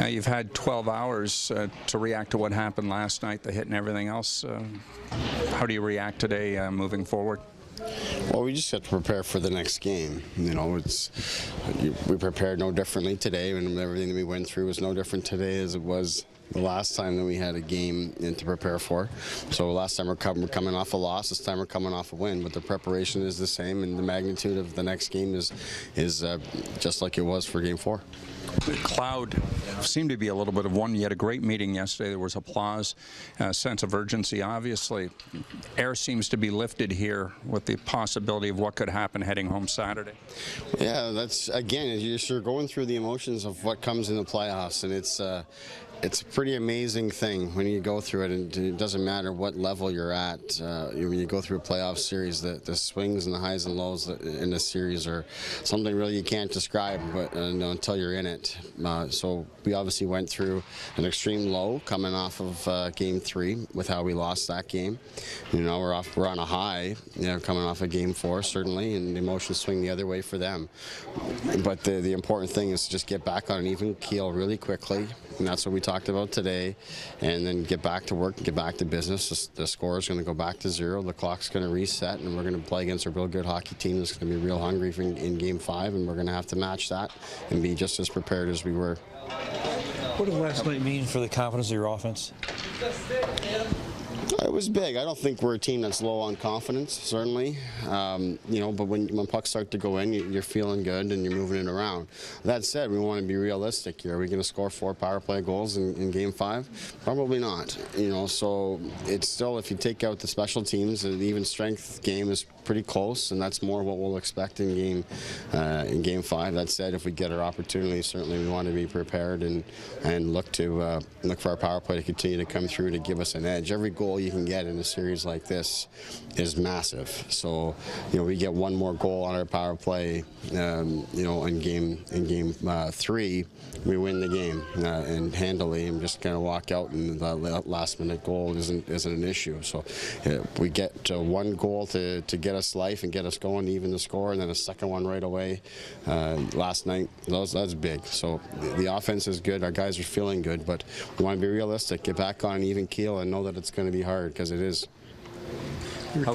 You've had 12 hours to react to what happened last night, the hit and everything else. How do you react today moving forward? Well, we just have to prepare for the next game. You know, we prepared no differently today, and everything that we went through was no different today as it was the last time that we had a game to prepare for. So last time we're coming off a loss, this time we're coming off a win, but the preparation is the same, and the magnitude of the next game is just like it was for Game 4. The cloud seemed to be a little bit of one. You had a great meeting yesterday. There was applause, a sense of urgency. Obviously, air seems to be lifted here with the possibility of what could happen heading home Saturday. Yeah, that's, again, you're going through the emotions of what comes in the playoffs, and it's a pretty amazing thing when you go through it, and it doesn't matter what level you're at. When you go through a playoff series, the swings and the highs and lows in the series are something really you can't describe until you're in it. So we obviously went through an extreme low coming off of Game 3 with how we lost that game. You know, we're on a high, you know, coming off of Game 4 certainly, and the emotions swing the other way for them. But the important thing is to just get back on an even keel really quickly. And that's what we talked about today, and then get back to work, get back to business. The score is going to go back to 0. The clock's going to reset, and we're going to play against a real good hockey team that's going to be real hungry in Game 5, and we're going to have to match that and be just as prepared as we were. What did last night mean for the confidence of your offense? It was big. I don't think we're a team that's low on confidence, certainly. You know, but when pucks start to go in, you're feeling good and you're moving it around. That said, we want to be realistic here. Are we going to score 4 power play goals in Game 5? Probably not. You know, so it's still, if you take out the special teams, the even strength game is pretty close, and that's more what we'll expect in Game 5. That said, if we get our opportunity, certainly we want to be prepared and look for our power play to continue to come through to give us an edge. Every goal you can get in a series like this is massive. So, you know, we get one more goal on our power play, you know, in game 3, we win the game and handily, and just kind of walk out, and the last-minute goal isn't an issue. So we get one goal to get us life and get us going, even the score, and then a second one right away last night. That's big. So the offense is good. Our guys are feeling good, but we want to be realistic, get back on an even keel, and know that it's going to be hard, because it is. We were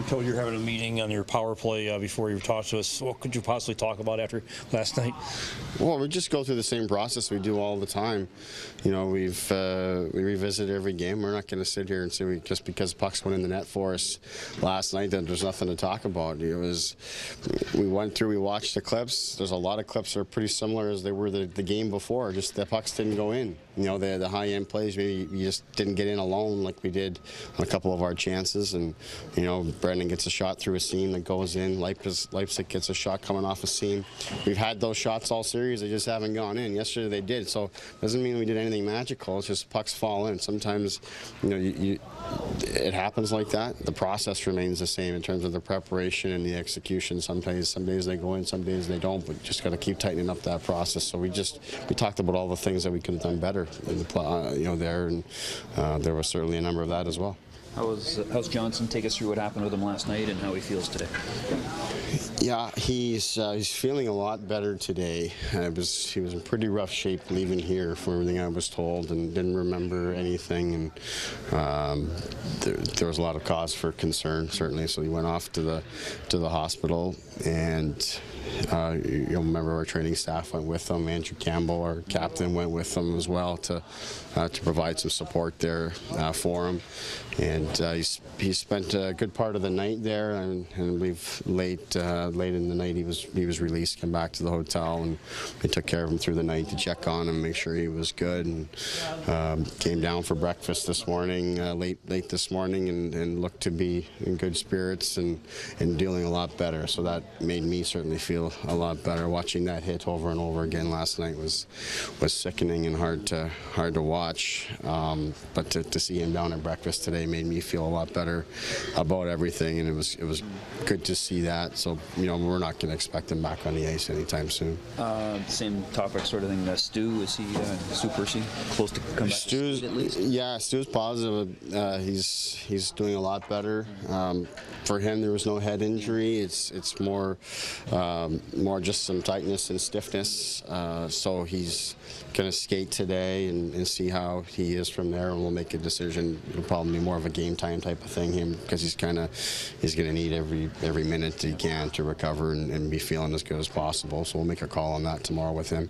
told you're having a meeting on your power play before you talked to us. What could you possibly talk about after last night? Well, we just go through the same process we do all the time. You know, we revisit every game. We're not going to sit here and say just because pucks went in the net for us last night that there's nothing to talk about. We went through, we watched the clips. There's a lot of clips that are pretty similar as they were the game before. Just the pucks didn't go in. You know, the high-end plays, maybe you just didn't get in alone like we did on a couple of our chances. And, you know, Brendan gets a shot through a seam that goes in. Leipzig gets a shot coming off a seam. We've had those shots all series. They just haven't gone in. Yesterday they did. So it doesn't mean we did anything magical. It's just pucks fall in. Sometimes, you know, it happens like that. The process remains the same in terms of the preparation and the execution. Some days they go in, some days they don't, but just got to keep tightening up that process. So we talked about all the things that we could have done better in the you know, there, and there was certainly a number of that as well. How's Johnson? Take us through what happened with him last night and how he feels today. Yeah, he's feeling a lot better today. He was in pretty rough shape leaving here, from everything I was told, and didn't remember anything. And there was a lot of cause for concern, certainly. So he went off to the hospital, and you'll remember our training staff went with him. Andrew Campbell, our captain, went with him as well to provide some support there for him. And he spent a good part of the night there, and we've late in the night he was released, came back to the hotel, and we took care of him through the night to check on him, make sure he was good, and came down for breakfast this morning, late this morning, and looked to be in good spirits and dealing a lot better. So that made me certainly feel a lot better. Watching that hit over and over again last night was sickening and hard to watch. But to see him down at breakfast today made me feel a lot better about everything, and it was good to see that. So So, we're not going to expect him back on the ice anytime soon. Same topic sort of thing. Stu, is he, Stu Percy, close to come back to speed at least? Yeah, Stu's positive. He's doing a lot better. For him, there was no head injury. It's more just some tightness and stiffness. So he's going to skate today and see how he is from there, and we'll make a decision. It'll probably be more of a game time type of thing, because he's going to need every minute he can to recover and be feeling as good as possible. So we'll make a call on that tomorrow with him.